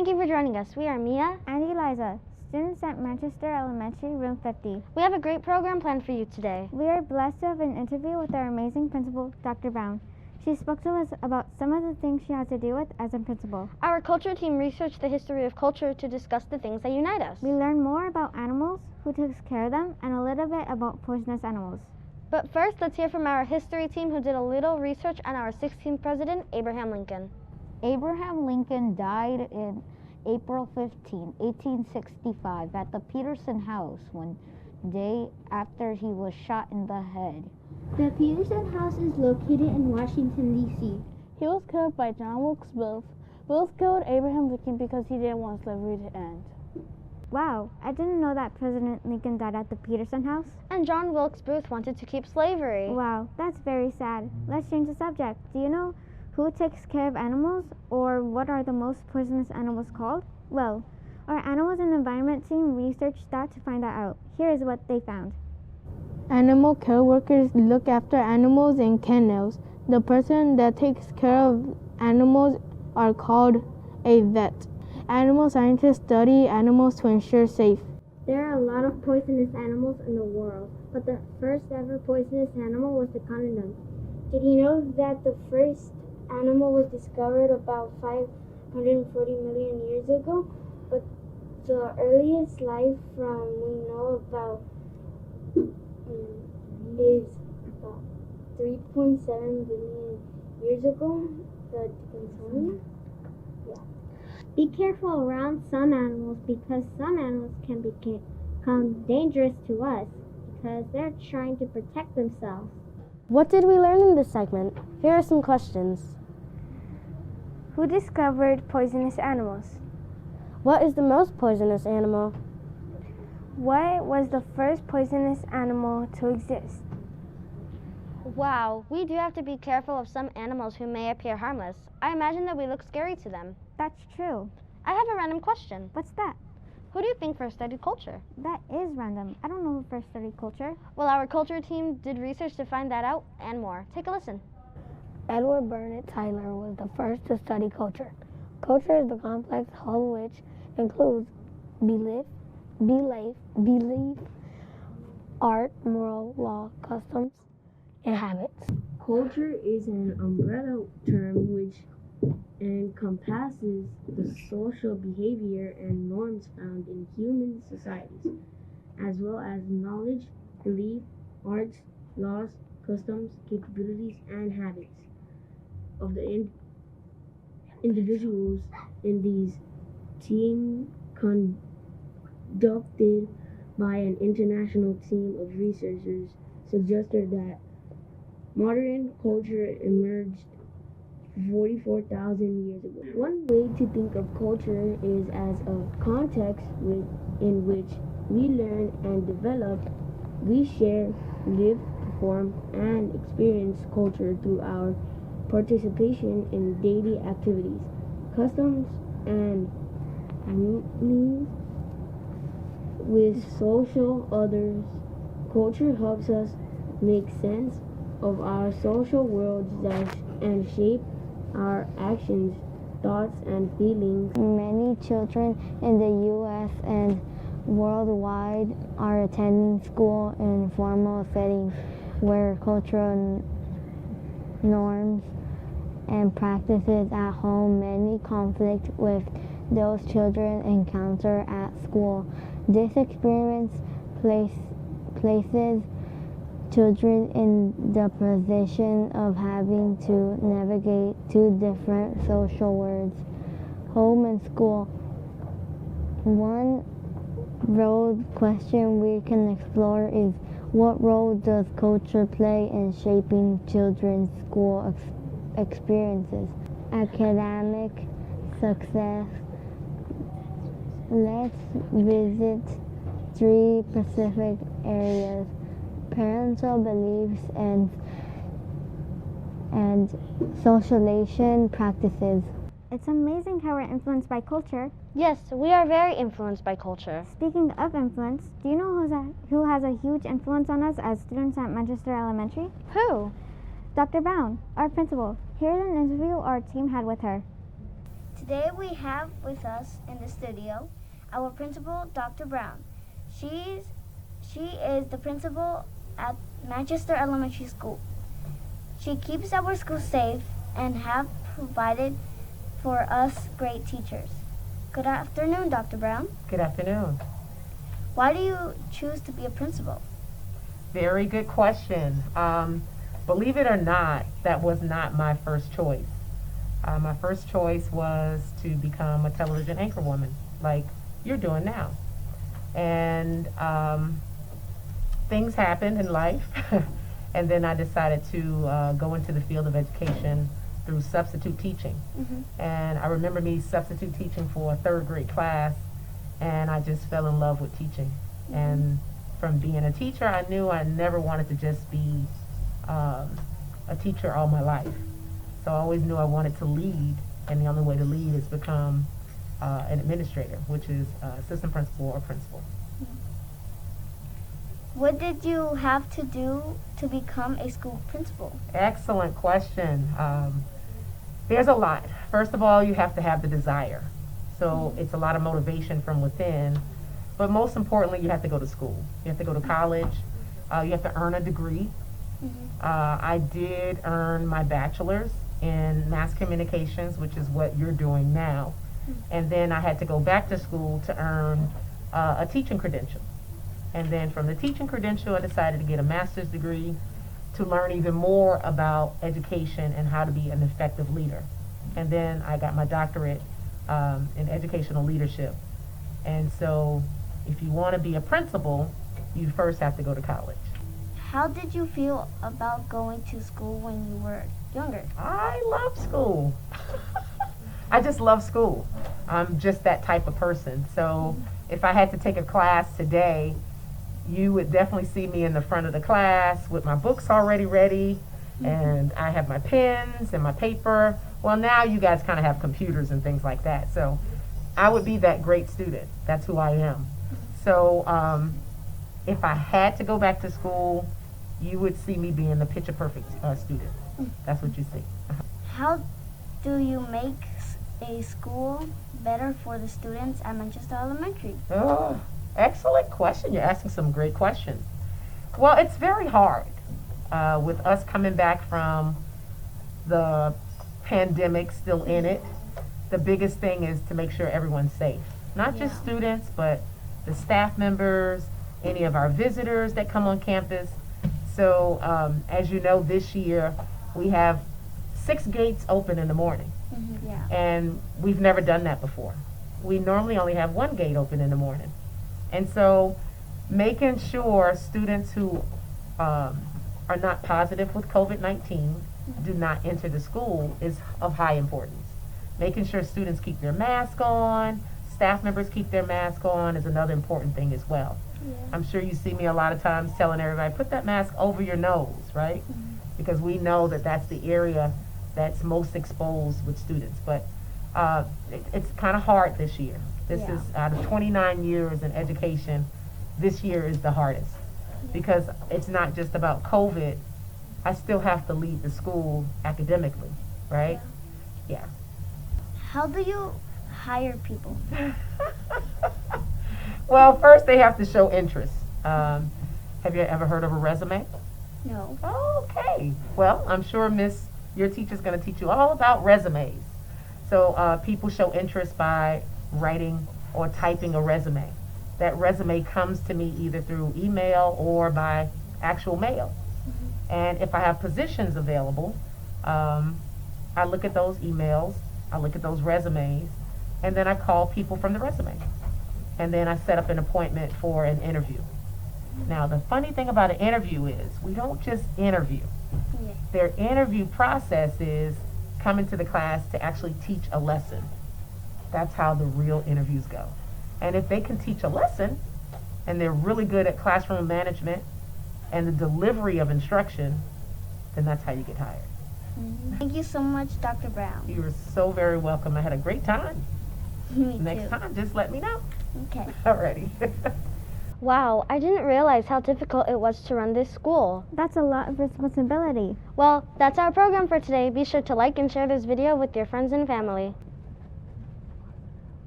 Thank you for joining us. We are Mia and Eliza, students at Manchester Elementary, Room 50. We have a great program planned for you today. We are blessed to have an interview with our amazing principal, Dr. Brown. She spoke to us about some of the things she has to deal with as a principal. Our culture team researched the history of culture to discuss the things that unite us. We learned more about animals, who takes care of them, and a little bit about poisonous animals. But first, let's hear from our history team who did a little research on our 16th president, Abraham Lincoln. Abraham Lincoln died in April 15, 1865 at the Peterson House one day after he was shot in the head. The Peterson House is located in Washington, D.C. He was killed by John Wilkes Booth. Booth killed Abraham Lincoln because he didn't want slavery to end. Wow, I didn't know that President Lincoln died at the Peterson House. And John Wilkes Booth wanted to keep slavery. Wow, that's very sad. Let's change the subject. Do you know who takes care of animals, or what are the most poisonous animals called? Well, our Animals and Environment team researched that to find that out. Here is what they found. Animal care workers look after animals in kennels. The person that takes care of animals are called a vet. Animal scientists study animals to ensure safe. There are a lot of poisonous animals in the world, but the first ever poisonous animal was the conodon. Did you know that the first animal was discovered about 540 million years ago? But the earliest life form we know about is about 3.7 billion years ago. The Dickinsonia? Yeah. Be careful around some animals because some animals can become dangerous to us because they're trying to protect themselves. What did we learn in this segment? Here are some questions. Who discovered poisonous animals? What is the most poisonous animal? What was the first poisonous animal to exist? Wow, we do have to be careful of some animals who may appear harmless. I imagine that we look scary to them. That's true. I have a random question. What's that? Who do you think first studied culture? That is random. I don't know who first studied culture. Well, our culture team did research to find that out and more. Take a listen. Edward Burnett Tyler was the first to study culture. Culture is the complex whole which includes belief, art, moral, law, customs, and habits. Culture is an umbrella term which encompasses the social behavior and norms found in human societies, as well as knowledge, belief, arts, laws, customs, capabilities, and habits of the individuals in these team conducted by an international team of researchers suggested that modern culture emerged 44,000 years ago. One way to think of culture is as a context in which we learn and develop, we share, live, perform, and experience culture through our participation in daily activities, customs, and means with social others. Culture helps us make sense of our social worlds and shape our actions, thoughts, and feelings. Many children in the U.S. and worldwide are attending school in formal settings where cultural norms and practices at home many conflict with those children encounter at school. This experience places children in the position of having to navigate two different social worlds, home and school. One broad question we can explore is what role does culture play in shaping children's school experiences? Academic success. Let's visit three specific areas: parental beliefs and socialization practices. It's amazing how we're influenced by culture. Yes, we are very influenced by culture. Speaking of influence, do you know who has a huge influence on us as students at Manchester Elementary? Who? Dr. Brown, our principal. Here's an interview our team had with her. Today we have with us in the studio our principal, Dr. Brown. She is the principal at Manchester Elementary School. She keeps our school safe and have provided for us great teachers. Good afternoon, Dr. Brown. Good afternoon. Why do you choose to be a principal? Very good question. Believe it or not, that was not my first choice. My first choice was to become a television anchor woman, like you're doing now. And things happened in life, and then I decided to go into the field of education through substitute teaching. And I remember me substitute teaching for a third grade class, and I just fell in love with teaching. And from being a teacher, I knew I never wanted to just be a teacher all my life. So I always knew I wanted to lead, and the only way to lead is become an administrator, which is assistant principal or principal. What did you have to do to become a school principal? Excellent question. There's a lot. First of all, you have to have the desire. So it's a lot of motivation from within. But most importantly, you have to go to school. You have to go to college. You have to earn a degree. I did earn my bachelor's in mass communications, which is what you're doing now. And then I had to go back to school to earn a teaching credential. And then from the teaching credential, I decided to get a master's degree to learn even more about education and how to be an effective leader. And then I got my doctorate in educational leadership. And so if you want to be a principal, you first have to go to college. How did you feel about going to school when you were younger? I love school. I just love school. I'm just that type of person. So if I had to take a class today, you would definitely see me in the front of the class with my books already ready, and I have my pens and my paper. Well, now you guys kind of have computers and things like that. So I would be that great student. That's who I am. So if I had to go back to school, you would see me being the picture perfect student. That's what you see. How do you make a school better for the students at Manchester Elementary? Oh, excellent question. You're asking some great questions. Well, it's very hard with us coming back from the pandemic, still in it. The biggest thing is to make sure everyone's safe. Not just students, but the staff members, any of our visitors that come on campus. So as you know, this year we have 6 gates open in the morning. And we've never done that before. We normally only have 1 gate open in the morning. And so making sure students who are not positive with COVID-19 do not enter the school is of high importance. Making sure students keep their mask on, staff members keep their mask on is another important thing as well. I'm sure you see me a lot of times telling everybody, put that mask over your nose, right? Because we know that that's the area that's most exposed with students. But it's kind of hard this year. This is, out of 29 years in education, this year is the hardest. Because it's not just about COVID. I still have to lead the school academically, right? Yeah. How do you hire people? Well, first they have to show interest. Have you ever heard of a resume? No. Okay. Well, I'm sure your teacher's going to teach you all about resumes. So people show interest by writing or typing a resume. That resume comes to me either through email or by actual mail. And if I have positions available, I look at those emails, I look at those resumes, and then I call people from the resume. And then I set up an appointment for an interview. Now, the funny thing about an interview is we don't just interview. Their interview process is coming to the class to actually teach a lesson. That's how the real interviews go. And if they can teach a lesson, and they're really good at classroom management and the delivery of instruction, then that's how you get hired. Thank you so much, Dr. Brown. You are so very welcome. I had a great time. Me Next too. time, just let me know. Okay. Alrighty. Wow, I didn't realize how difficult it was to run this school. That's a lot of responsibility. Well, that's our program for today. Be sure to like and share this video with your friends and family.